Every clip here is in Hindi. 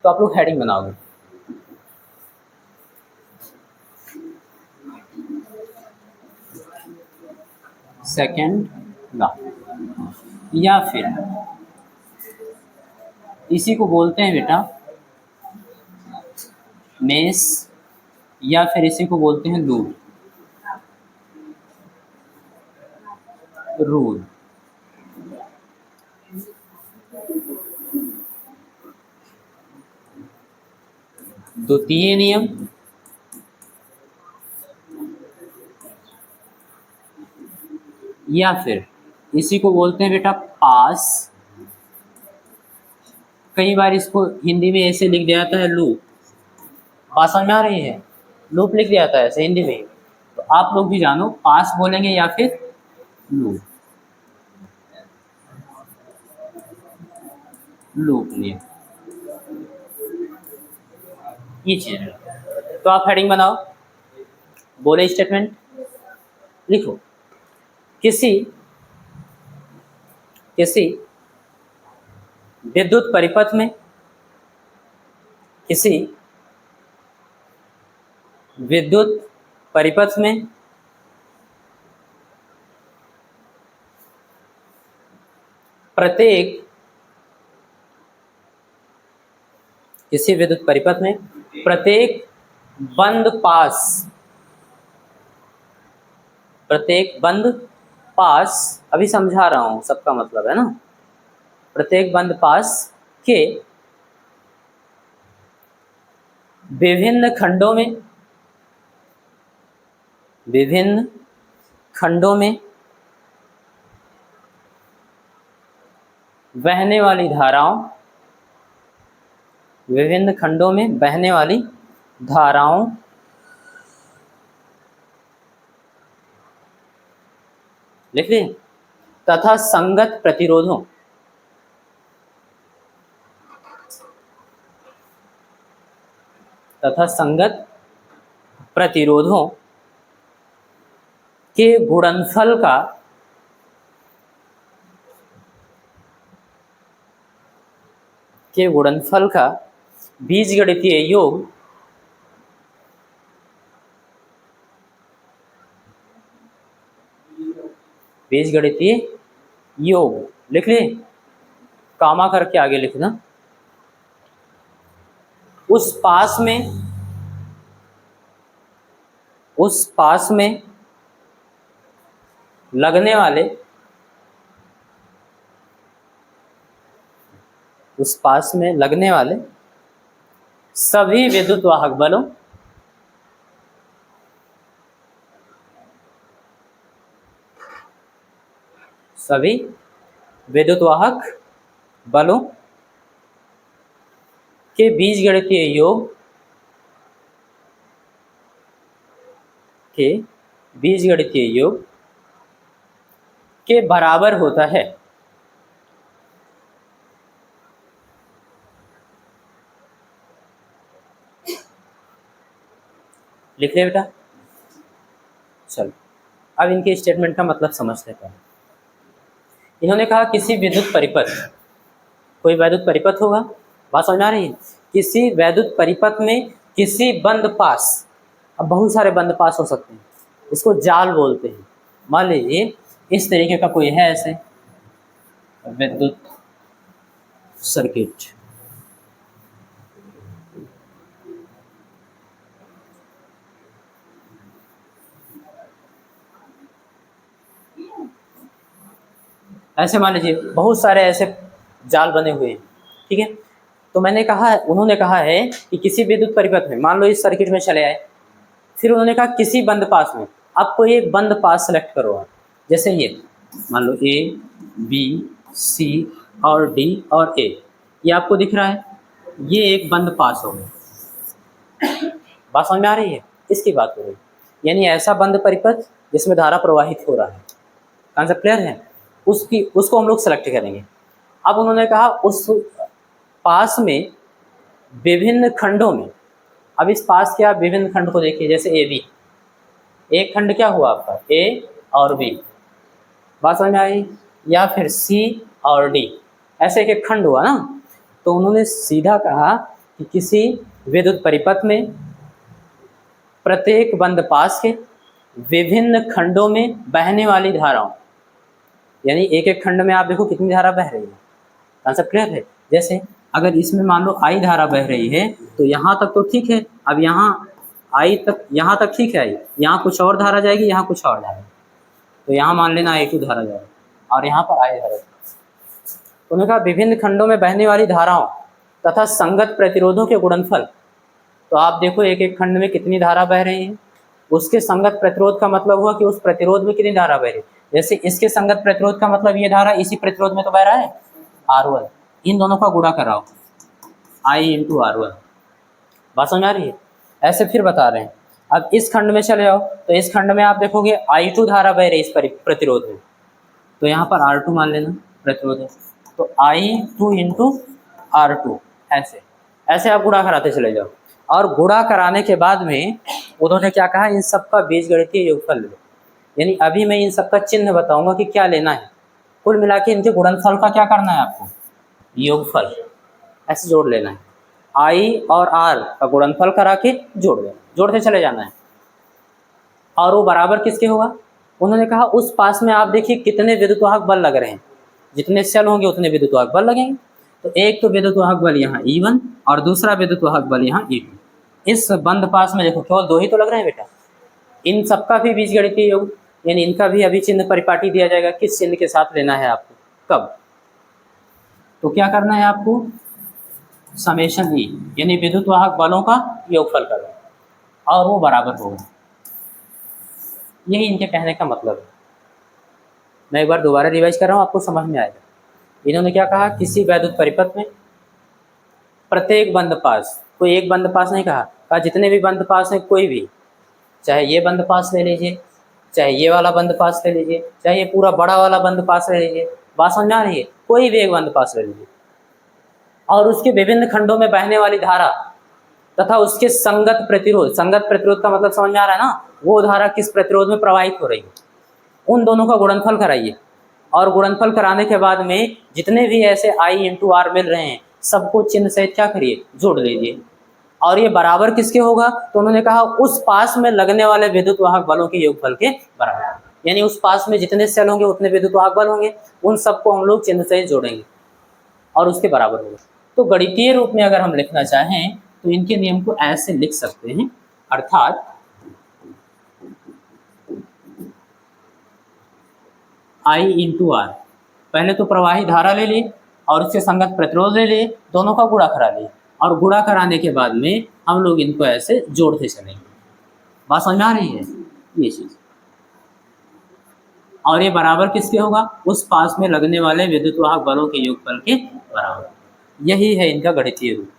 तो आप लोग हेडिंग बनाओगे। सेकंड लॉ, या फिर इसी को बोलते हैं बेटा मेस, या फिर इसी को बोलते हैं लूप, रूल। द्वितीय नियम, या फिर इसी को बोलते हैं बेटा पास। कई बार इसको हिंदी में ऐसे लिख दिया जाता है लूप, पास समझ में आ रही है, लूप लिख दिया जाता है ऐसे हिंदी में। तो आप लोग भी जानो पास बोलेंगे या फिर लूप, लूप नियम, ये चीज है। तो आप हेडिंग बनाओ, बोले स्टेटमेंट लिखो। किसी किसी विद्युत परिपथ में, किसी विद्युत परिपथ में प्रत्येक, किसी विद्युत परिपथ में प्रत्येक बंद पास, प्रत्येक बंद पास, अभी समझा रहा हूं सबका मतलब है ना, प्रत्येक बंद पास के विभिन्न खंडों में, विभिन्न खंडों में बहने वाली धाराओं, विभिन्न खंडों में बहने वाली धाराओं लिख लें, तथा संगत प्रतिरोधों, तथा संगत प्रतिरोधों के गुणनफल का, के गुणनफल का बीजगणितीय योग, बीजगणितीय योग लिख ले, कामा करके आगे लिखना, उस पास में, उस पास में लगने वाले, उस पास में लगने वाले सभी विद्युत वाहक बलों, सभी विद्युत वाहक बलों के बीजगणितीय योग, के बीजगणितीय योग के बराबर होता है। लिख ले बेटा। चलो अब इनके स्टेटमेंट का मतलब समझते हैं। इन्होंने कहा किसी विद्युत परिपथ, कोई वैद्युत परिपथ होगा, बात समझ में आ रही है, किसी वैद्युत परिपथ में किसी बंद पास, अब बहुत सारे बंद पास हो सकते हैं, इसको जाल बोलते हैं। मान लीजिए इस तरीके का कोई है ऐसे विद्युत सर्किट, ऐसे मान लीजिए बहुत सारे ऐसे जाल बने हुए हैं, ठीक है। तो मैंने कहा, उन्होंने कहा है कि किसी विद्युत परिपथ में, मान लो इस सर्किट में चले आए, फिर उन्होंने कहा किसी बंद पास में, आप कोई एक बंद पास सेलेक्ट करो आप, जैसे ये मान लो ए बी सी और डी और ए, ये आपको दिख रहा है, ये एक बंद पास हो गया। बात समझ में आ रही है, इसकी बात हो रही है, यानी ऐसा बंद परिपथ जिसमें धारा प्रवाहित हो रहा है, कॉन्सेप्ट क्लियर है, उसकी, उसको हम लोग सेलेक्ट करेंगे। अब उन्होंने कहा उस पास में विभिन्न खंडों में, अब इस पास के आप विभिन्न खंड को देखिए, जैसे ए बी, एक खंड क्या हुआ आपका ए और बी, बात समझ में आई, या फिर सी और डी, ऐसे एक एक खंड हुआ ना। तो उन्होंने सीधा कहा कि किसी विद्युत परिपथ में प्रत्येक बंद पास के विभिन्न खंडों में बहने वाली धाराओं, यानी एक एक खंड में आप देखो कितनी धारा बह रही है। कॉन्सेप्ट क्लियर है? जैसे अगर इसमें मान लो आई धारा बह रही है तो यहाँ तक तो ठीक है, अब यहाँ आई तक, यहाँ तक ठीक है, आई यहाँ कुछ और धारा जाएगी, यहाँ कुछ और धारा, तो यहाँ मान लेना I2 धारा जाएगी और यहाँ पर आई धारा। उन्होंने कहा विभिन्न खंडों में बहने वाली धाराओं तथा संगत प्रतिरोधों के गुणनफल, तो आप देखो एक एक खंड में कितनी धारा बह रही है, उसके संगत प्रतिरोध का मतलब हुआ कि उस प्रतिरोध में कितनी धारा बह रही है। जैसे इसके संगत प्रतिरोध का मतलब ये धारा इसी प्रतिरोध में तो बह रहा है R1, इन दोनों का गुणा कराओ I × R1। बात समझ आ रही है? ऐसे फिर बता रहे हैं, अब इस खंड में चले जाओ तो इस खंड में आप देखोगे I2 धारा बह रही है इस प्रतिरोध में, तो यहाँ पर R2 मान लेना प्रतिरोध है, तो I2 × R2, ऐसे ऐसे आप गुणा कराते चले जाओ। और गुणा कराने के बाद में उन्होंने क्या कहा, इन सब का बीजगणितीय योगफल लो। यानी अभी मैं इन सब का चिन्ह बताऊंगा कि क्या लेना है, कुल मिला के इनके गुणनफल का क्या करना है आपको, योगफल ऐसे जोड़ लेना है। I और R का गुणनफल करा के जोड़ देना, जोड़ते चले जाना है। और वो बराबर किसके होगा, उन्होंने कहा उस पास में आप देखिए कितने विद्युतवाहक बल लग रहे हैं, जितने सेल होंगे उतने विद्युतवाहक बल लगेंगे। तो एक तो विद्युतवाहक बल यहाँ E1 और दूसरा विद्युतवाहक बल यहाँ E2। इस बंद पास में देखो केवल 2 ही तो लग रहे हैं बेटा, इन सबका भी बीजगणितीय योग, यानी इनका भी अभी चिन्ह परिपाटी दिया जाएगा, किस चिन्ह के साथ लेना है आपको, कब। तो क्या करना है आपको, समेशन E, यानी विद्युतवाहक बलों का योगफल करना और वो बराबर होगा। यही इनके कहने का मतलब है। मैं एक बार दोबारा रिवाइज कर रहा हूँ, आपको समझ में आएगा। इन्होंने क्या कहा, किसी वैद्युत परिपथ में प्रत्येक बंद पास, कोई एक बंद पास नहीं कहा जितने भी बंद पास हैं कोई भी, चाहे ये बंद पास ले लीजिए, चाहे ये वाला बंद पास ले लीजिए, चाहे ये पूरा बड़ा वाला बंद पास ले लीजिए, बात समझ आ रही है, कोई भी एक बंद पास ले लीजिए, और उसके विभिन्न खंडों में बहने वाली धारा तथा उसके संगत प्रतिरोध, संगत प्रतिरोध का मतलब समझ में आ रहा है ना, वो धारा किस प्रतिरोध में प्रवाहित हो रही है, उन दोनों का गुणनफल कराइए। और गुणनफल कराने के बाद में जितने भी ऐसे I × R मिल रहे हैं सबको चिन्ह सहित क्या करिए, जोड़ लीजिए। और ये बराबर किसके होगा, तो उन्होंने कहा उस पास में लगने वाले विद्युतवाहक बलों के योगफल के बराबर, यानी उस पास में जितने सेल होंगे उतने विद्युतवाहक बल होंगे, उन सबको हम लोग चिन्ह सहित जोड़ेंगे और उसके बराबर होगा। तो गणितीय रूप में अगर हम लिखना चाहें तो इनके नियम को ऐसे लिख सकते हैं, अर्थात I × R, पहले तो प्रवाही धारा ले लिए और उसके संगत प्रतिरोध ले लिए, दोनों का गुणा करा लिए, और गुणा कराने के बाद में हम लोग इनको ऐसे जोड़ते चलेंगे। बात समझ में आ रही है ये चीज़। और ये बराबर किसके होगा, उस पास में लगने वाले विद्युतवाहक बलों के योगफल के बराबर। यही है इनका गणितीय रूप।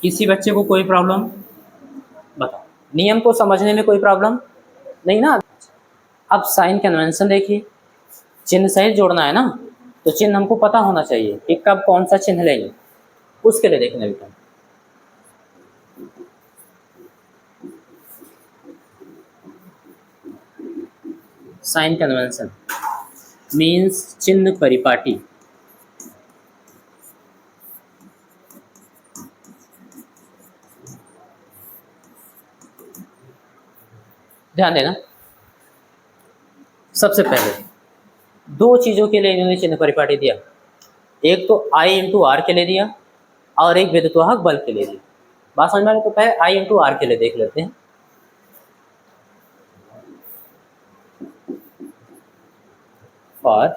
किसी बच्चे को कोई प्रॉब्लम बताओ, नियम को समझने में कोई प्रॉब्लम नहीं ना। अब साइन कन्वेंशन देखिए, चिन्ह सहित जोड़ना है ना, तो चिन्ह हमको पता होना चाहिए कि कब कौन सा चिन्ह लेंगे, उसके लिए देखने भी साइन कन्वेंशन मीन्स चिन्ह परिपाटी। ध्यान देना, सबसे पहले 2 चीज़ों के लिए इन्होंने चिन्ह परिपाटी दिया, एक तो I × R के लिए दिया और एक विद्युतवाहक बल के लिए दिया। बात समझ में आ रही है? तो पहले I × R के लिए देख लेते हैं। और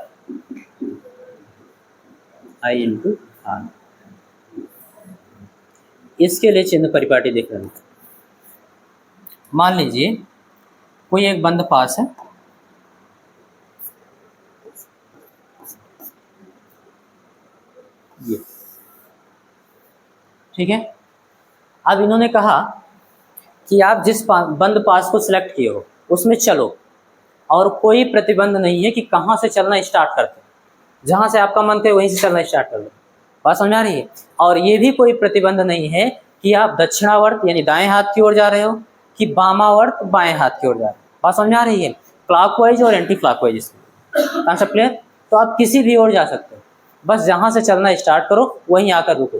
I × R, इसके लिए चिन्ह परिपाटी देख लेना। मान लीजिए कोई एक बंद पास है, ये ठीक है। अब इन्होंने कहा कि आप जिस बंद पास को सिलेक्ट किए हो उसमें चलो, और कोई प्रतिबंध नहीं है कि कहाँ से चलना स्टार्ट करते, जहाँ से आपका मन करे वहीं से चलना स्टार्ट कर दो। बात समझ आ रही है? और ये भी कोई प्रतिबंध नहीं है कि आप दक्षिणावर्त यानी दाएं हाथ की ओर जा रहे हो कि वामावर्त बाएं हाथ की ओर जा रहे हो। बात समझ में आ रही है? क्लॉकवाइज और एंटी क्लॉकवाइज, इसमें कॉन्सेप्ट क्लियर? तो आप किसी भी ओर जा सकते हो, बस जहाँ से चलना स्टार्ट करो वहीं आकर रुको।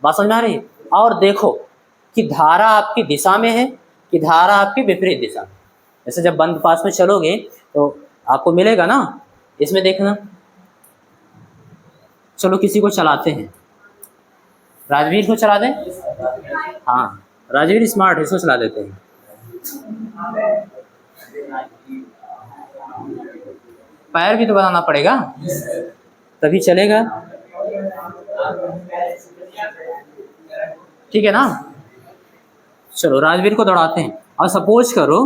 बात समझ में आ रही है? और देखो कि धारा आपकी दिशा में है कि धारा आपकी विपरीत दिशा में। जैसे जब बंद पास में चलोगे तो आपको मिलेगा ना, इसमें देखना। चलो किसी को चलाते हैं, राजवीर को चला दें। हाँ, राजवीर स्मार्ट है, इसको चला देते हैं। पैर भी तो बनाना पड़ेगा तभी चलेगा, ठीक है ना। चलो राजवीर को दौड़ाते हैं। और सपोज करो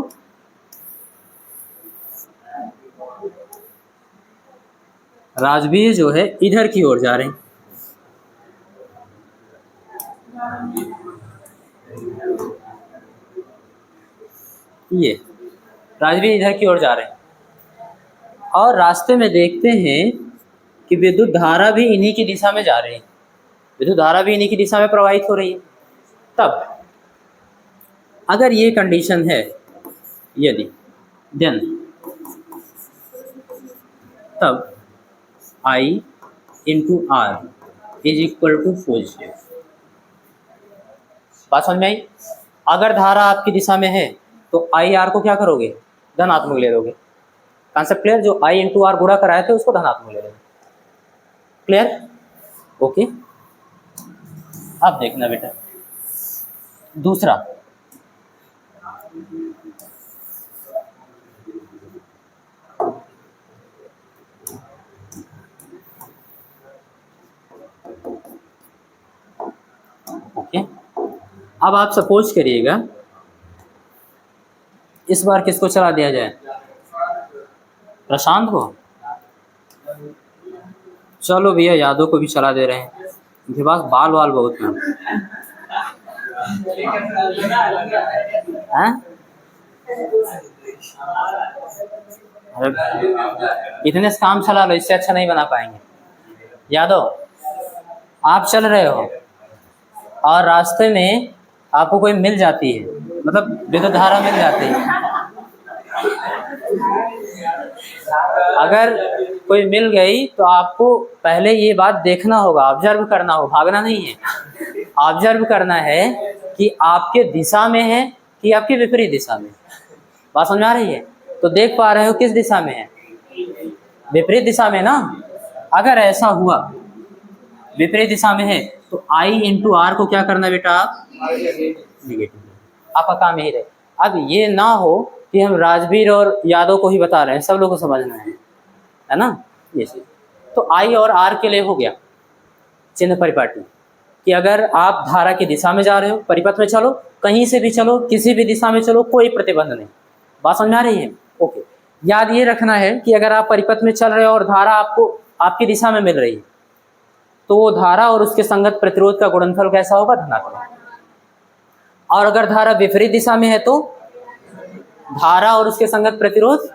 राजवीर जो है इधर की ओर जा रहे हैं, ये राजवीर इधर की ओर जा रहे हैं और रास्ते में देखते हैं कि विद्युत धारा भी इन्हीं की दिशा में जा रही है, विद्युत धारा भी इन्हीं की दिशा में प्रवाहित हो रही है। तब अगर ये कंडीशन है यदि, देन तब I into R is equal to positive. बात समझ में आई? अगर धारा आपकी दिशा में है तो आई आर को क्या करोगे, धनात्मक ले लोगे। Concept clear? जो I इंटू आर गुणा कराए थे उसको धनात्मक ले लोगे। क्लियर? ओके। अब देखना बेटा दूसरा, ओके। अब आप सपोज करिएगा इस बार किसको चला दिया जाए, प्रशांत को। चलो भैया यादव को भी चला दे रहे हैं, उनके पास बाल वाल बहुत हैं। अरे इतने से काम चला लो, इससे अच्छा नहीं बना पाएंगे। यादव आप चल रहे हो और रास्ते में आपको कोई मिल जाती है, मतलब विद्युत धारा मिल जाती है। अगर कोई मिल गई तो आपको पहले ये बात देखना होगा, ऑब्जर्व करना होगा, भागना नहीं है। ऑब्जर्व करना है कि आपके दिशा में है कि आपकी विपरीत दिशा में। बात समझ आ रही है? तो देख पा रहे हो किस दिशा में है, विपरीत दिशा में ना। अगर ऐसा हुआ विपरीत दिशा में है तो आई इंटू आर को क्या करना बेटा, आप निगेटिव। आपका काम यही रहे। अब ये ना हो कि हम राजवीर और यादव को ही बता रहे हैं, सब लोगों को समझना है ना ये चीज। तो आई और आर के लिए हो गया चिन्ह परिपाटी कि अगर आप धारा की दिशा में जा रहे हो, परिपथ में चलो, कहीं से भी चलो, किसी भी दिशा में चलो, कोई प्रतिबंध नहीं। बात समझ आ रही है? ओके। याद ये रखना है कि अगर आप परिपथ में चल रहे हो और धारा आपको आपकी दिशा में मिल रही है तो वो धारा और उसके संगत प्रतिरोध का गुणनफल कैसा होगा, धनात्मक। और अगर धारा विपरीत दिशा में है तो धारा और उसके संगत प्रतिरोध।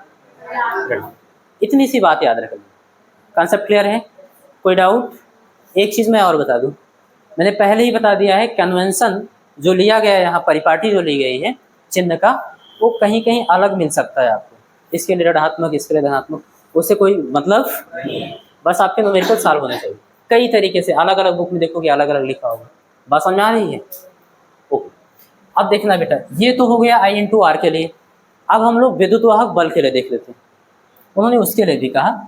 इतनी सी बात याद रखना। कॉन्सेप्ट क्लियर है? कोई डाउट? एक चीज मैं और बता दूं, मैंने पहले ही बता दिया है, कन्वेंशन जो लिया गया है यहाँ, परिपाटी जो ली गई है चिन्ह का, वो कहीं कहीं अलग मिल सकता है आपको। इसके लिए ऋणात्मक, इसके लिए धनात्मक, उससे कोई मतलब नहीं। बस आपके न्यूमेरिकल सॉल्व होने चाहिए। कई तरीके से अलग अलग बुक में देखोगे अलग अलग लिखा होगा। बात समझ में आ रही है? ओके। अब देखना बेटा, ये तो हो गया आई इंटू आर के लिए। अब हम लोग विद्युत वाहक बल के लिए देख लेते हैं। उन्होंने उसके लिए भी कहा,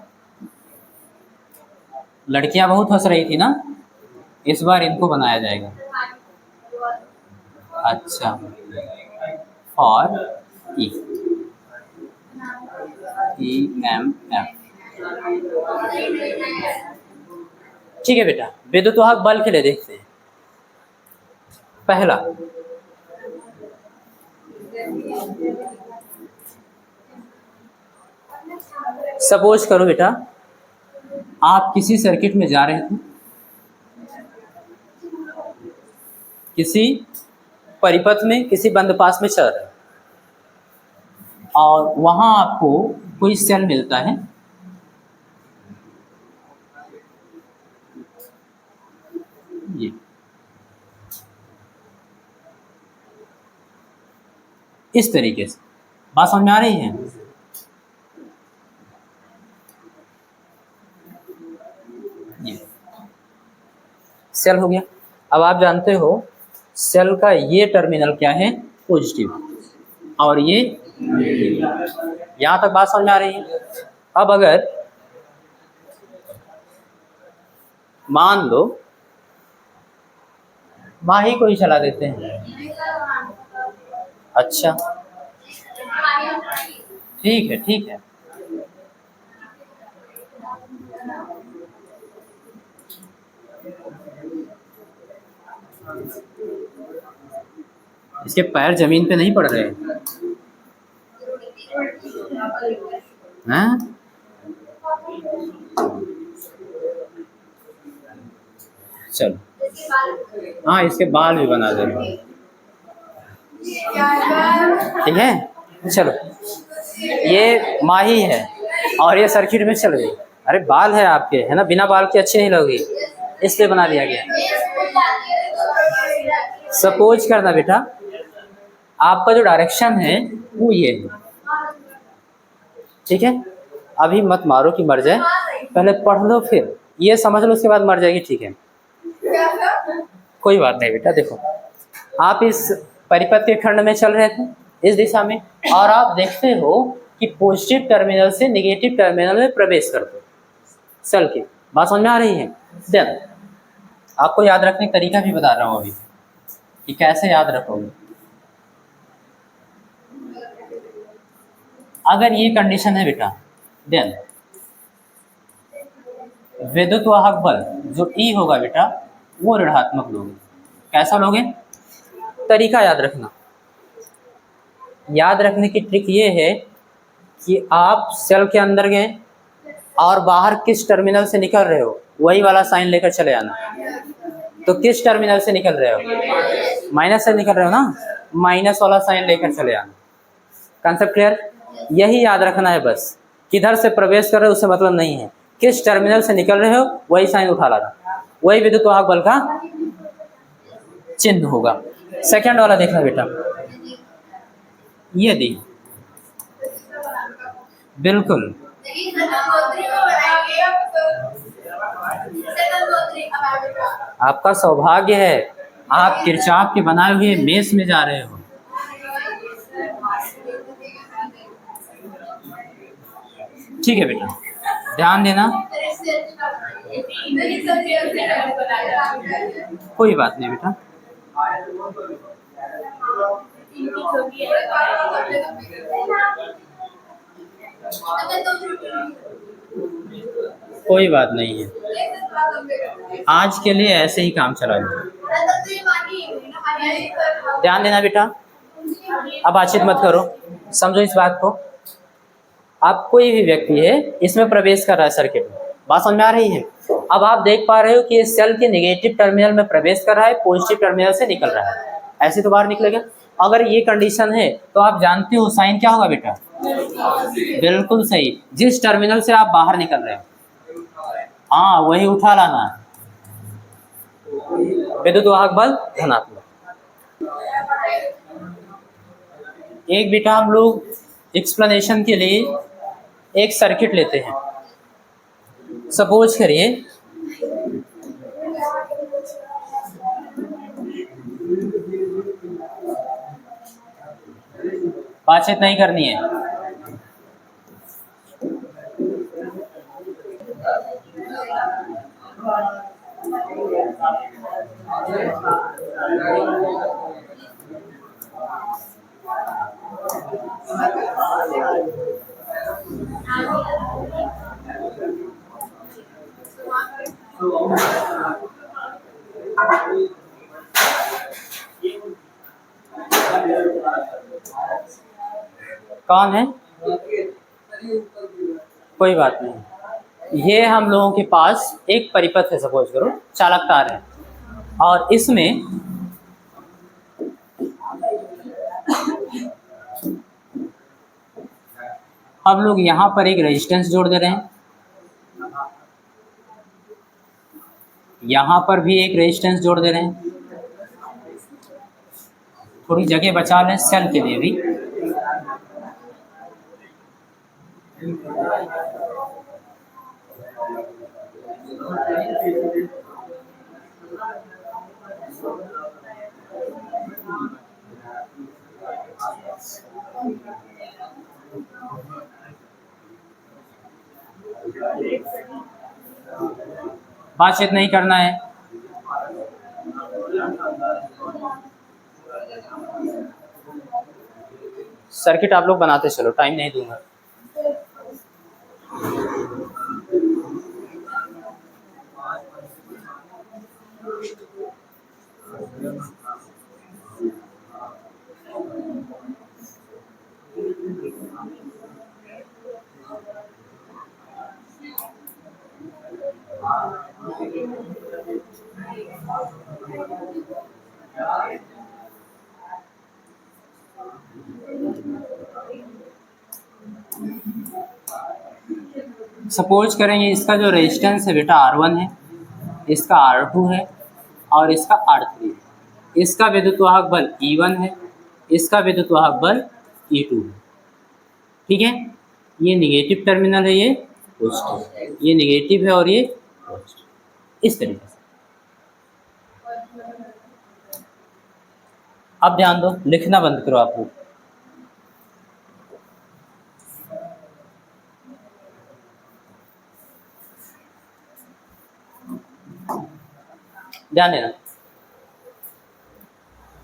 लड़कियां बहुत हंस रही थी ना, इस बार इनको बनाया जाएगा। अच्छा, फॉर ई एम एफ। ठीक है बेटा, विद्युत वाहक बल के लिए देखते हैं। पहला, सपोज करो बेटा आप किसी सर्किट में जा रहे थे, किसी परिपथ में, किसी बंद पास में चल रहे और वहां आपको कोई सेल मिलता है, ये इस तरीके से। बात समझ में आ रही है? ये सेल हो गया। अब आप जानते हो सेल का ये टर्मिनल क्या है, पॉजिटिव, और ये नेगेटिव। यहाँ तक बात समझ में आ रही है। अब अगर मान लो माही को ही चला देते हैं, अच्छा ठीक है, ठीक है। इसके पैर जमीन पे नहीं पड़ रहे हैं? चलो, हाँ इसके बाल भी बना दे, ठीक है। चलो, ये माही है और ये सर्किट में चल गई। अरे बाल है आपके, है ना, बिना बाल के अच्छे नहीं लगेगी, इसलिए बना दिया गया। सपोज करना बेटा, आपका जो डायरेक्शन है वो ये है, ठीक है। अभी मत मारो कि मर जाए, पहले पढ़ लो फिर ये समझ लो, उसके बाद मर जाएगी, ठीक है। कोई बात नहीं बेटा, देखो आप इस परिपथ के खंड में चल रहे थे इस दिशा में, और आप देखते हो कि पॉजिटिव टर्मिनल से नेगेटिव टर्मिनल में प्रवेश करते हो सेल की। बात समझ में आ रही है? देन आपको याद रखने का तरीका भी बता रहा हूँ अभी कि कैसे याद रखोगे। अगर ये कंडीशन है बेटा, देन विद्युत वाहक बल जो ई होगा बेटा वो ऋणात्मक लोगे। कैसा लोगे? तरीका याद रखना। याद रखने की ट्रिक ये है कि आप सेल के अंदर गए और बाहर किस टर्मिनल से निकल रहे हो वही वाला साइन लेकर चले आना। तो किस टर्मिनल से निकल रहे हो? माइनस से निकल रहे हो ना, माइनस वाला साइन लेकर चले आना। Concept clear? यही याद रखना है बस, किधर से प्रवेश कर रहे हो उससे मतलब नहीं है, किस टर्मिनल से निकल रहे हो वही साइन उठा लाना, वही विद्युत वाहक बल का चिन्ह होगा। सेकंड वाला देखना बेटा, ये दी बिल्कुल आपका सौभाग्य है, आप किरचॉफ के बनाए हुए मेष में जा रहे हो। ठीक है बेटा, ध्यान देना, कोई बात नहीं बेटा। कोई बात नहीं है, आज के लिए ऐसे ही काम चला लो। ध्यान देना बेटा, अब बातचीत मत करो, समझो इस बात को। आप कोई भी व्यक्ति है इसमें प्रवेश कर रहा है सर्किट में, बात समझ में आ रही है? अब आप देख पा रहे हो कि इस सेल के नेगेटिव टर्मिनल में प्रवेश कर रहा है, पॉजिटिव टर्मिनल से निकल रहा है, ऐसे तो बाहर निकलेगा। अगर ये कंडीशन है तो आप जानते हो साइन क्या होगा बेटा? बिल्कुल सही, जिस टर्मिनल से आप बाहर निकल रहे हो हाँ वही उठा लाना है। विद्युत वाहक बल धनात्मक। एक बेटा हम लोग एक्सप्लेनेशन के लिए एक सर्किट लेते हैं। सपोज करिए बातचीत नहीं करनी है। कौन है? कोई बात नहीं, ये हम लोगों के पास एक परिपथ है, सपोज करो चालक तार है, और इसमें हम लोग यहाँ पर एक रेजिस्टेंस जोड़ दे रहे हैं, यहाँ पर भी एक रेजिस्टेंस जोड़ दे रहे हैं, थोड़ी जगह बचा लें सेल के लिए भी। बातचीत नहीं करना है। सर्किट आप लोग बनाते चलो, टाइम नहीं दूंगा। सपोज करेंगे इसका जो रेजिस्टेंस है बेटा R1 है, इसका R2 है और इसका R3 है। इसका विद्युत वाहक बल E1 है, इसका विद्युत वाहक बल E2 है। ठीक है, ये निगेटिव टर्मिनल है, ये पॉजिटिव, ये निगेटिव है और ये पॉजिटिव, इस तरीके से। अब ध्यान दो, लिखना बंद करो आप लोग। ध्यान देना,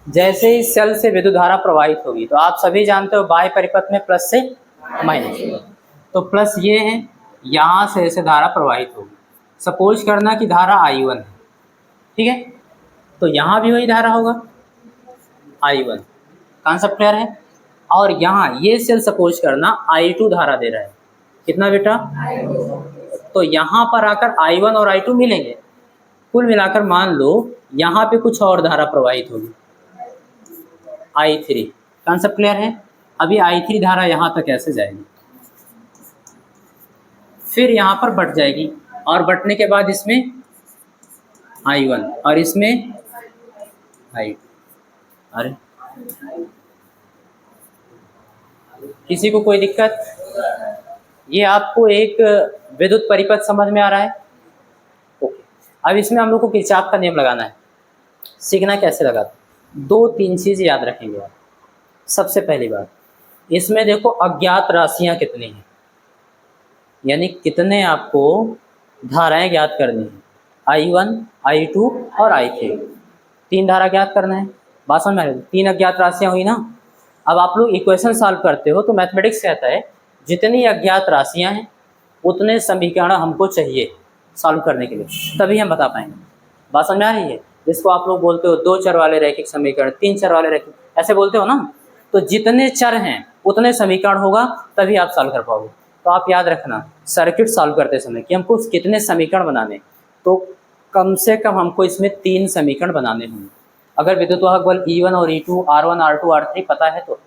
जैसे ही सेल से विद्युत धारा प्रवाहित होगी तो आप सभी जानते हो बाह्य परिपथ में प्लस से माइनस, तो प्लस ये है, यहाँ से ऐसे धारा प्रवाहित होगी। सपोज करना कि धारा I1 है, ठीक है, तो यहाँ भी वही धारा होगा I1, कॉन्सेप्ट क्लियर है। और यहाँ ये सेल सपोज करना I2 धारा दे रहा है, कितना बेटा I2। तो यहाँ पर आकर I1 और I2 मिलेंगे, कुल मिलाकर मान लो यहाँ पे कुछ और धारा प्रवाहित होगी I3, कॉन्सेप्ट क्लियर है। अभी I3 धारा यहाँ तक ऐसे जाएगी, फिर यहाँ पर बट जाएगी और बटने के बाद इसमें I1 और इसमें I2। अरे किसी को कोई दिक्कत? ये आपको एक विद्युत परिपथ समझ में आ रहा है? ओके, अब इसमें हम लोग को किरचॉफ का नियम लगाना है। सीखना कैसे लगाते, 2-3 चीज़ याद रखेंगे आप। सबसे पहली बात, इसमें देखो अज्ञात राशियां कितनी हैं, यानी कितने आपको धाराएं ज्ञात करनी है, I1, I2 और I3, 3 धारा ज्ञात करना है। बात समझ में आ रही है? 3 अज्ञात राशियां हुई ना। अब आप लोग इक्वेशन सॉल्व करते हो तो मैथमेटिक्स कहता है जितनी अज्ञात राशियां हैं उतने समीकरण हमको चाहिए सॉल्व करने के लिए, तभी हम बता पाएंगे। बात समझ में आ रही है? जिसको आप लोग बोलते हो 2 चर वाले रैखिक समीकरण, 3 चर वाले रैखिक, ऐसे बोलते हो ना। तो जितने चर हैं उतने समीकरण होगा तभी आप सॉल्व कर पाओगे। तो आप याद रखना सर्किट सॉल्व करते समय कि हमको कितने समीकरण बनाने, तो कम से कम हमको इसमें 3 समीकरण बनाने होंगे। अगर विद्युत वाहक बल E1 और E2, R1, R2, R3 पता है तो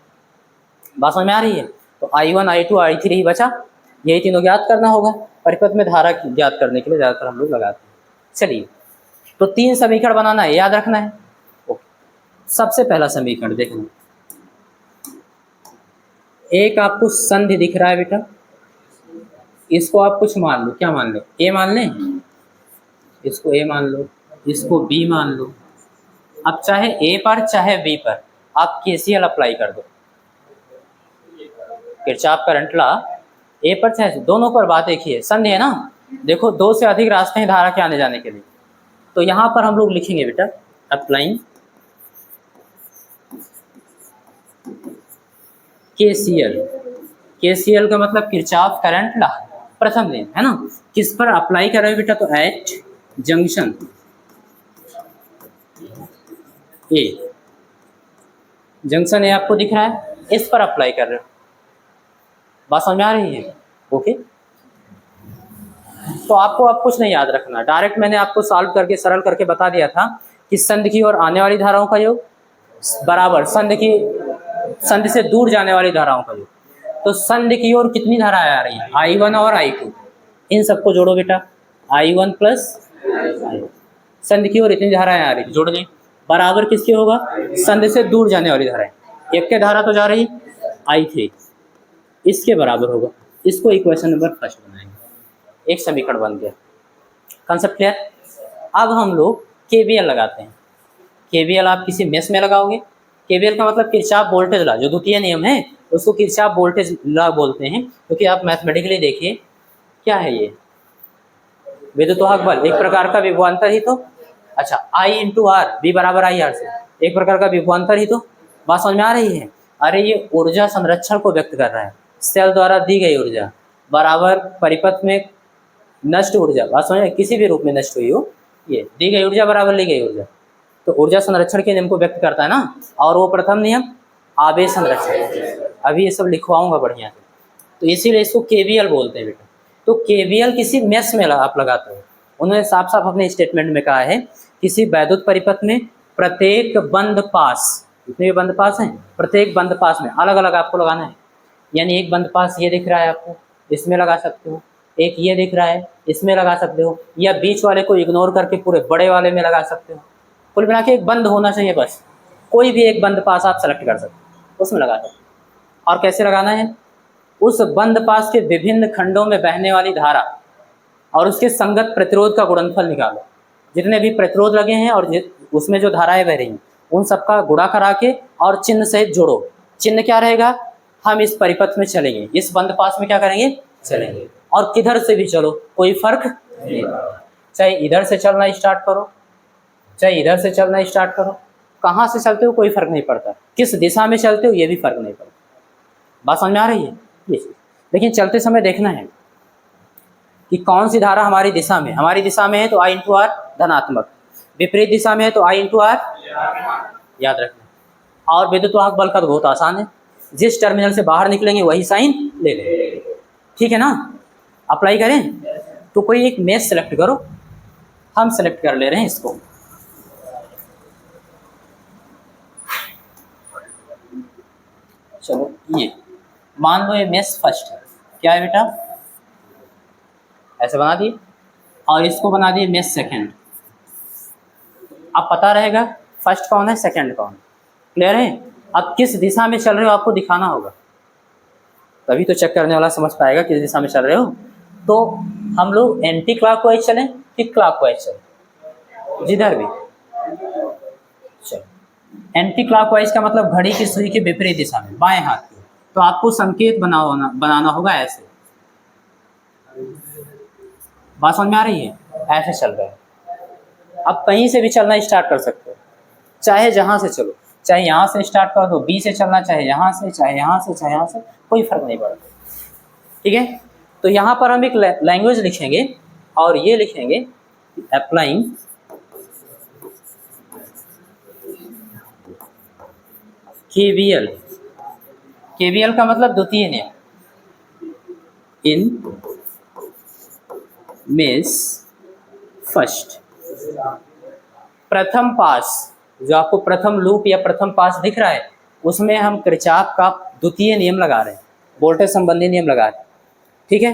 बात समझ में आ रही है। तो I1, I2, I3 ही बचा, यही तीनों ज्ञात करना होगा। परिपथ में धारा ज्ञात करने के लिए ज़्यादातर हम लोग लगाते हैं। चलिए, तो 3 समीकरण बनाना है, याद रखना है। ओके, सबसे पहला समीकरण देखना, एक आपको संधि दिख रहा है बेटा, इसको आप कुछ मान लो, क्या मान लो, A मान लें, इसको A मान लो, इसको B मान लो। अब चाहे A पर चाहे B पर आप KCL अप्लाई कर दो, किरचॉफ करंट लॉ A पर चाहे दोनों पर, बात एक ही है, संधि है ना। देखो 2 से अधिक रास्ते हैं धारा के आने जाने के लिए, तो यहाँ पर हम लोग लिखेंगे बेटा अप्लाइंग KCL। KCL का मतलब किरचॉफ करंट लॉ, प्रथम नियम है ना। किस पर अप्लाई कर रहे हो बेटा, तो at junction A, junction A आपको दिख रहा है, इस पर अप्लाई कर रहे हो। बात समझ में आ रही है? ओके, तो आपको अब कुछ नहीं याद रखना, डायरेक्ट मैंने आपको सॉल्व करके सरल करके बता दिया था कि संधि की ओर आने वाली धाराओं का योग बराबर संधि से दूर जाने वाली धाराओं का योग। तो संधि की ओर कितनी धाराएं आ रही हैं, I1 और I2, इन सबको जोड़ो बेटा, I1 प्लस संधि की ओर इतनी धाराएं आ रही है, जोड़ दें, बराबर किसके होगा, संधि से दूर जाने वाली धाराएं। एक के धारा तो जा रही I3, इसके बराबर होगा। इसको इक्वेशन नंबर 1 बनाएंगे, एक समीकरण बन गया। Concept clear? अब हम लोग KVL लगाते हैं। KVL आप किसी मेष में लगाओगे। KVL का मतलब किरचॉफ वोल्टेज लॉ, जो द्वितीय नियम है उसको किरचॉफ वोल्टेज लॉ बोलते हैं। क्योंकि आप मैथमेटिकली देखिए क्या है ये, विद्युत वाहक बल एक प्रकार का विभवांतर ही तो। अच्छा, I इंटू आर, बी बराबर आई आर से, एक प्रकार का विभवांतर ही तो। बात समझ में आ रही है? अरे ये ऊर्जा संरक्षण को व्यक्त कर रहा है। सेल द्वारा दी गई ऊर्जा बराबर परिपथ में नष्ट ऊर्जा, बात समझ में, किसी भी रूप में नष्ट हुई हो, ये दी गई ऊर्जा बराबर ली गई ऊर्जा, तो ऊर्जा संरक्षण के नियम को व्यक्त करता है ना। और वो प्रथम नियम आवेश संरक्षण, अभी ये सब लिखवाऊंगा बढ़िया से। तो इसीलिए इसको केवीएल बोलते हैं बेटा। तो केवीएल किसी मेष में आप लगाते हो। उन्होंने साफ साफ अपने स्टेटमेंट में कहा है किसी वैद्युत परिपथ में प्रत्येक बंद पास, जितने भी बंद पास हैं प्रत्येक बंद पास में अलग अलग आपको लगाना है। यानी एक बंद पास ये दिख रहा है आपको, इसमें लगा सकते हो, एक ये दिख रहा है इसमें लगा सकते हो, या बीच वाले को इग्नोर करके पूरे बड़े वाले में लगा सकते हो। कुल मिला के एक बंद होना चाहिए बस, कोई भी एक बंद पास आप सेलेक्ट कर सकते हो, उसमें लगा सकते हो। और कैसे लगाना है? उस बंद पास के विभिन्न खंडों में बहने वाली धारा और उसके संगत प्रतिरोध का गुणनफल निकालो। जितने भी प्रतिरोध लगे हैं और उसमें जो धाराएं बह रही हैं उन सबका गुणा करा के और चिन्ह सहित जोड़ो। चिन्ह क्या रहेगा? हम इस परिपथ में चलेंगे, इस बंद पास में क्या करेंगे? चलेंगे। और किधर से भी चलो कोई फर्क नहीं, चाहे इधर से चलना स्टार्ट करो चाहे इधर से चलना स्टार्ट करो, कहाँ से चलते हो कोई फर्क नहीं पड़ता, किस दिशा में चलते हो ये भी फर्क नहीं पड़ता। बात समझ में आ रही है? ये चीज लेकिन चलते समय देखना है कि कौन सी धारा हमारी दिशा में, हमारी दिशा में है तो I इंटू आर धनात्मक, विपरीत दिशा में है तो I इंटू आर, याद रखना। और विद्युत वाहक बल का तो बहुत आसान है, जिस टर्मिनल से बाहर निकलेंगे वही साइन ले लें, ठीक है ना। अप्लाई करें तो कोई एक मेष सेलेक्ट करो, हम सेलेक्ट कर ले रहे हैं इसको। चलो ये मान लो ये मेष फर्स्ट है, क्या है बेटा? ऐसे बना दिए, और इसको बना दिए मेष सेकंड। अब पता रहेगा फर्स्ट कौन है सेकंड कौन, क्लियर है? अब किस दिशा में चल रहे हो आपको दिखाना होगा, तभी तो चेक करने वाला समझ पाएगा किस दिशा में चल रहे हो। तो हम लोग एंटी क्लॉकवाइज चलें कि क्लॉकवाइज चलें? जिधर भी चलो। एंटी क्लॉकवाइज का मतलब घड़ी की सुई के विपरीत दिशा में, बाएं हाथ की। तो आपको संकेत बनाना होगा ऐसे। बात समझ में आ रही है? ऐसे चल रहा है। अब कहीं से भी चलना स्टार्ट कर सकते हो, चाहे जहां से चलो, चाहे यहाँ से स्टार्ट कर दो, बी से चलना, चाहे यहाँ से, चाहे यहाँ से, चाहे यहाँ से, कोई फर्क नहीं पड़ता, ठीक है। तो यहाँ पर हम एक लैंग्वेज लिखेंगे और ये लिखेंगे अप्लाइंग केवीएल। केवीएल का मतलब द्वितीय नियम इन मेष फर्स्ट। प्रथम पास, जो आपको प्रथम लूप या प्रथम पास दिख रहा है उसमें हम किरचॉफ का द्वितीय नियम लगा रहे हैं, वोल्टेज संबंधी नियम लगा रहे हैं, ठीक है।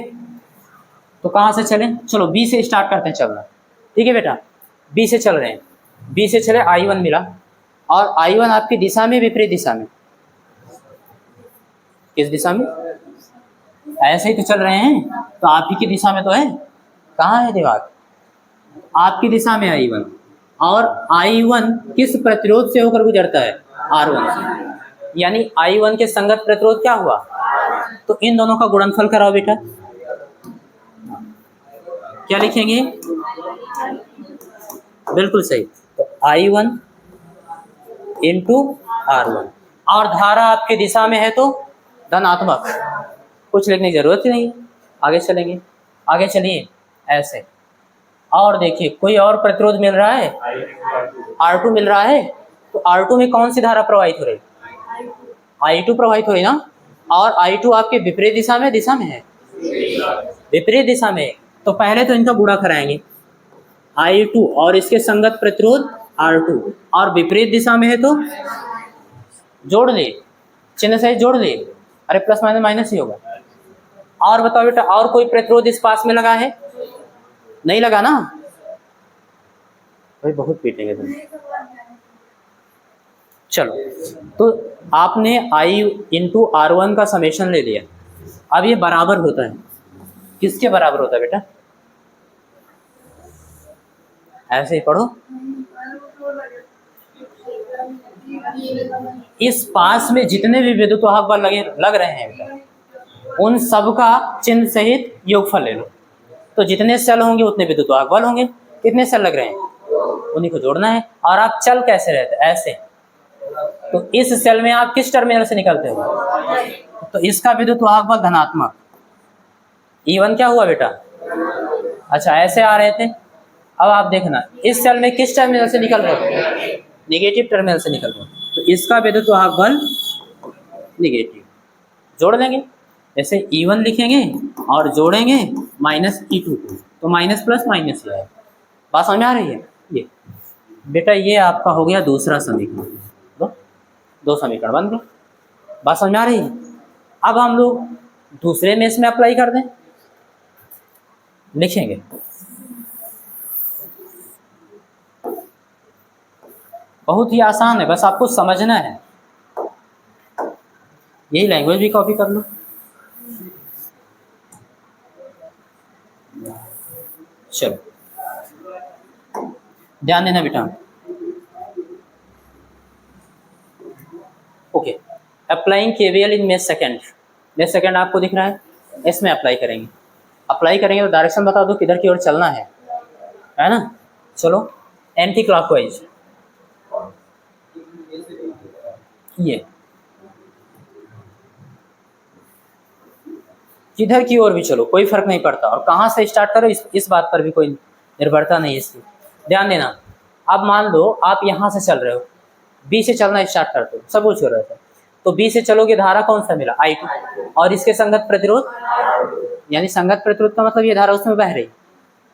तो कहाँ से चलें? चलो बी से स्टार्ट करते हैं चलना, ठीक है बेटा। बी से चल रहे हैं, बी से चले I1 मिला, और I1 आपकी दिशा में विपरीत दिशा में, किस दिशा में? ऐसे ही तो चल रहे हैं, तो आप ही की दिशा में तो है। कहाँ है दिमाग? आपकी दिशा में I1, और I1 किस प्रतिरोध से होकर गुजरता है? R1 से, यानी I1 के संगत प्रतिरोध क्या हुआ? तो इन दोनों का गुणनफल कराओ बेटा। क्या लिखेंगे? बिल्कुल सही, तो I1 इंटू R1, और धारा आपकी दिशा में है तो धनात्मक, कुछ लिखने की जरूरत ही नहीं है। आगे चलेंगे, आगे चलिए ऐसे, और देखिए कोई और प्रतिरोध मिल रहा है, R2 मिल रहा है, तो R2 में कौन सी धारा प्रवाहित हो रही? I2 प्रवाहित हो रही ना, और I2 आपके विपरीत दिशा में है, विपरीत दिशा में। तो पहले तो इनका गुणा कराएंगे, I2 और इसके संगत प्रतिरोध R2, और विपरीत दिशा में है तो जोड़ ले, चिन्ह सहित जोड़ ले, अरे प्लस माइनस माइनस ही होगा। और बताओ बेटा, और कोई प्रतिरोध इस पास में लगा है? नहीं लगा ना भाई, बहुत पीटेंगे तुम। चलो, तो आपने I इंटू R1 का समेशन ले लिया। अब ये बराबर होता है, किसके बराबर होता है बेटा? ऐसे ही पढ़ो, इस पास में जितने भी विद्युत वाहक बल लग रहे हैं बेटा, उन सब का चिन्ह सहित योगफल ले लो। तो जितने सेल होंगे उतने विद्युत वाहक बल होंगे। कितने सेल लग रहे हैं, उन्हीं को जोड़ना है। और आप चल कैसे रहते हैं, ऐसे। तो इस सेल में आप किस टर्मिनल से निकलते हो, तो इसका विद्युत वाहक बल धनात्मक। E1 क्या हुआ बेटा, अच्छा ऐसे आ रहे थे। अब आप देखना इस सेल में किस टर्मिनल से निकल रहे हो, निगेटिव टर्मिनल से निकल रहे हो, तो इसका विद्युत वाहक बल निगेटिव। जोड़ देंगे, जैसे E1 लिखेंगे और जोड़ेंगे -E2 को, तो माइनस प्लस माइनस ही आएगा। बात समझ में आ रही है। ये बेटा ये आपका हो गया दूसरा समीकरण। दो समीकरण बन गए। बात समझ में आ रही है। अब हम लोग दूसरे में इसमें अप्लाई कर दें, लिखेंगे बहुत ही आसान है, बस आपको समझना है। यही लैंग्वेज भी कॉपी कर लो। चलो ध्यान देना बेटा। ओके, अप्लाइंग केवीएल इन मेष सेकंड। मेष सेकंड आपको दिख रहा है, इसमें अप्लाई करेंगे। अप्लाई करेंगे तो डायरेक्शन बता दो किधर की ओर चलना है ना। चलो एंटी क्लॉकवाइज, ये किधर की ओर भी चलो कोई फर्क नहीं पड़ता, और कहाँ से स्टार्ट करो इस बात पर भी कोई निर्भरता नहीं है इसकी। ध्यान देना। अब मान लो आप यहाँ से चल रहे हो, बी से चलना स्टार्ट करते हो, सब कुछ हो रहा था, तो बी से चलोगे, धारा कौन सा मिला, I2, और इसके संगत प्रतिरोध, यानी संगत प्रतिरोध का मतलब ये धारा उसमें बह रही,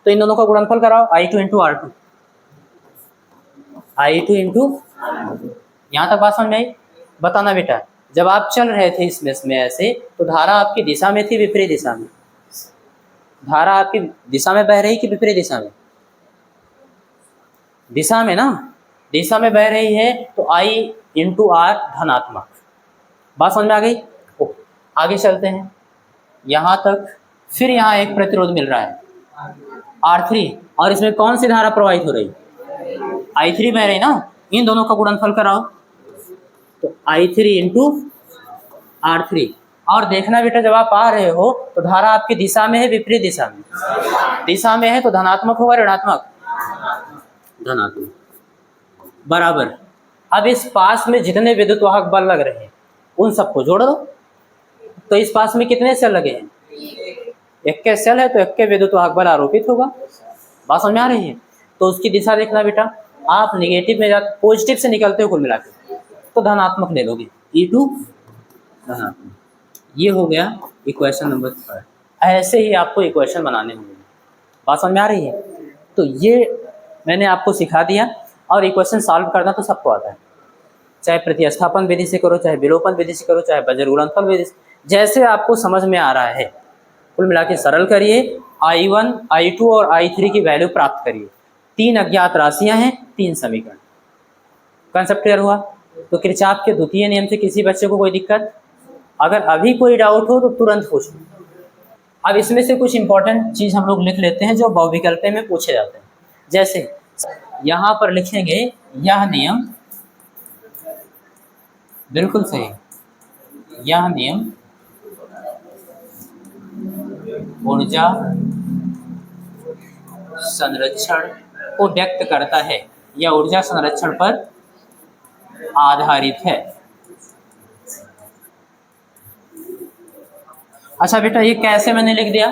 तो इन दोनों का गुणनफल कराओ, I2 × R2, I2 × यहाँ तक बात समझ में आई। बताना बेटा, जब आप चल रहे थे इसमें ऐसे, तो धारा आपकी दिशा में थी विपरीत दिशा में, धारा आपकी दिशा में बह रही कि विपरीत दिशा में, दिशा में ना, दिशा में बह रही है, तो I × R धनात्मक। बात समझ में आ गई। आगे चलते हैं यहाँ तक, फिर यहाँ एक प्रतिरोध मिल रहा है R3, और इसमें कौन सी धारा प्रवाहित हो रही, I3 बह रही ना, इन दोनों का गुणनफल कराओ, तो I3 × R3। और देखना बेटा, जब आप आ रहे हो तो धारा आपकी दिशा में है विपरीत दिशा में, दिशा में है तो धनात्मक होगा ऋणात्मक, धनात्मक, बराबर। अब इस पास में जितने विद्युत वाहक बल लग रहे हैं उन सबको जोड़ दो। तो इस पास में कितने सेल लगे हैं, एक के सेल है, तो एक के विद्युत वाहक बल आरोपित होगा। बात समझ में आ रही है। तो उसकी दिशा देखना बेटा, आप निगेटिव में जाते, पॉजिटिव से निकलते हो कुल मिला के, तो धनात्मक ले लोगे, E2 धनात्मक। ये हो गया इक्वेशन नंबर 3। ऐसे ही आपको इक्वेशन बनाने होंगे। बात समझ में आ रही है। तो ये मैंने आपको सिखा दिया, और इक्वेशन सॉल्व करना तो सबको आता है, चाहे प्रतिस्थापन विधि से करो, चाहे विलोपन विधि से करो, चाहे बजर गुणनफल विधि से, जैसे आपको समझ में आ रहा है। कुल मिला के सरल करिए, I1, I2 और I3 की वैल्यू प्राप्त करिए। 3 अज्ञात राशियां हैं, 3 समीकरण। कंसेप्ट क्लियर हुआ। तो किरचॉफ के द्वितीय नियम से किसी बच्चे को कोई दिक्कत, अगर अभी कोई डाउट हो तो तुरंत पूछो। अब इसमें से कुछ इंपॉर्टेंट चीज़ हम लोग लिख लेते हैं जो बहुविकल्पे में पूछे जाते हैं। जैसे यहाँ पर लिखेंगे, यह नियम, बिल्कुल सही, यह नियम ऊर्जा संरक्षण को व्यक्त करता है, यह ऊर्जा संरक्षण पर आधारित है। अच्छा बेटा, ये कैसे मैंने लिख दिया,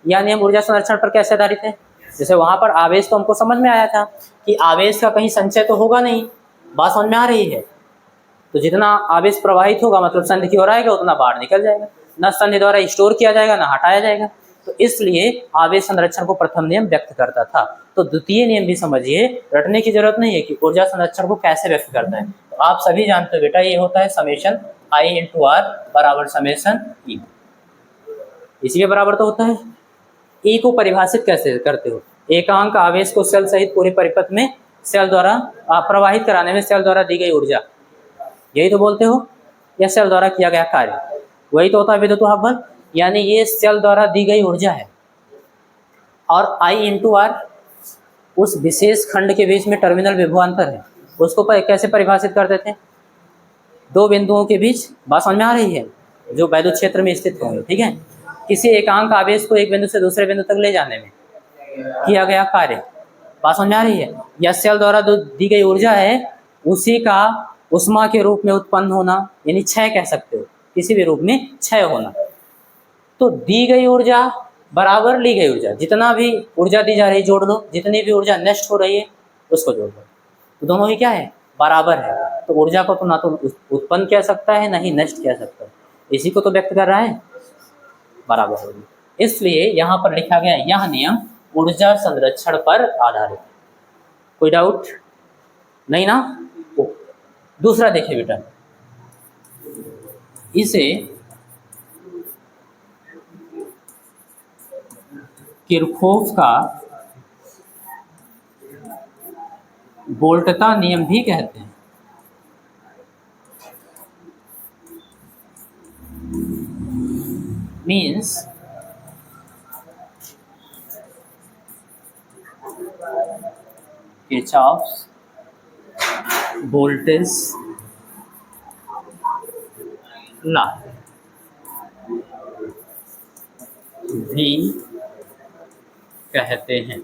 यह नियम ऊर्जा संरक्षण पर कैसे आधारित है। जैसे वहां पर आवेश तो हमको समझ में आया था कि आवेश का कहीं संचय तो होगा नहीं, बात समझ में आ रही है। तो जितना आवेश प्रवाहित होगा मतलब संधि की ओर आएगा उतना बाहर निकल जाएगा, न संधि द्वारा स्टोर किया जाएगा न हटाया जाएगा। तो इसलिए आवेश संरक्षण को प्रथम नियम व्यक्त करता था। तो द्वितीय नियम भी समझिए, रटने की जरूरत नहीं है कि ऊर्जा संरक्षण को कैसे व्यक्त करता है। तो आप सभी जानते हो बेटा, ये होता है समेशन I × R बराबर समेशन E। इसी के बराबर तो होता है। E को परिभाषित कैसे करते हो, एकांक आवेश को सेल सहित पूरे परिपथ में सेल द्वारा प्रवाहित कराने में सेल द्वारा दी गई ऊर्जा, यही तो बोलते हो, या सेल द्वारा किया गया कार्य, वही तो होता है विद्युत वाहक बल। यानी ये सेल द्वारा दी गई ऊर्जा है। और I × R उस विशेष खंड के बीच में टर्मिनल विभवांतर है, उसको कैसे परिभाषित करते थे, दो बिंदुओं के बीच, बात समझ में आ रही है, जो वैद्युत क्षेत्र में स्थित होंगे। ठीक है, किसी एकांक आवेश को एक बिंदु से दूसरे बिंदु तक ले जाने में किया गया कार्य। बात समझ में आ रही है? या सेल द्वारा जो दी गई ऊर्जा है उसी का उष्मा के रूप में उत्पन्न होना, यानी क्षय कह सकते हो, किसी भी रूप में क्षय होना। तो दी गई ऊर्जा बराबर ली गई ऊर्जा, जितना भी ऊर्जा दी जा रही है जोड़ लो, जितनी भी ऊर्जा नष्ट हो रही है उसको जोड़ लो, तो दोनों ही क्या है, बराबर है। तो ऊर्जा को तो ना तो उत्पन्न किया सकता है ना ही नष्ट किया सकता है, इसी को तो व्यक्त कर रहा है, बराबर होगी। इसलिए यहाँ पर लिखा गया यह नियम ऊर्जा संरक्षण पर आधारित है। कोई डाउट नहीं ना? दूसरा देखिए बेटा, इसे किरचॉफ का वोल्टता नियम भी कहते हैं। मीन्स किरचॉफ्स वोल्टेज लॉ भी कहते हैं।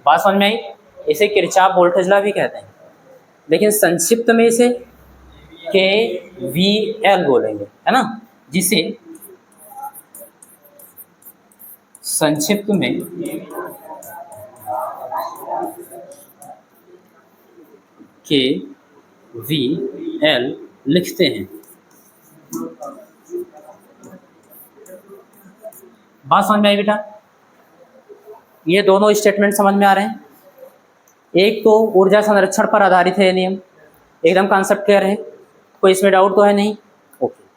बात समझ में आई? इसे किरचॉफ वोल्टेज लॉ भी कहते हैं, लेकिन संक्षिप्त में इसे KVL बोलेंगे, है ना, जिसे संक्षिप्त में KVL लिखते हैं। बात समझ में आई बेटा? ये दोनों स्टेटमेंट समझ में आ रहे हैं? एक तो ऊर्जा संरक्षण पर आधारित है ये नियम, एकदम कॉन्सेप्ट क्लियर है, कोई इसमें डाउट तो है नहीं।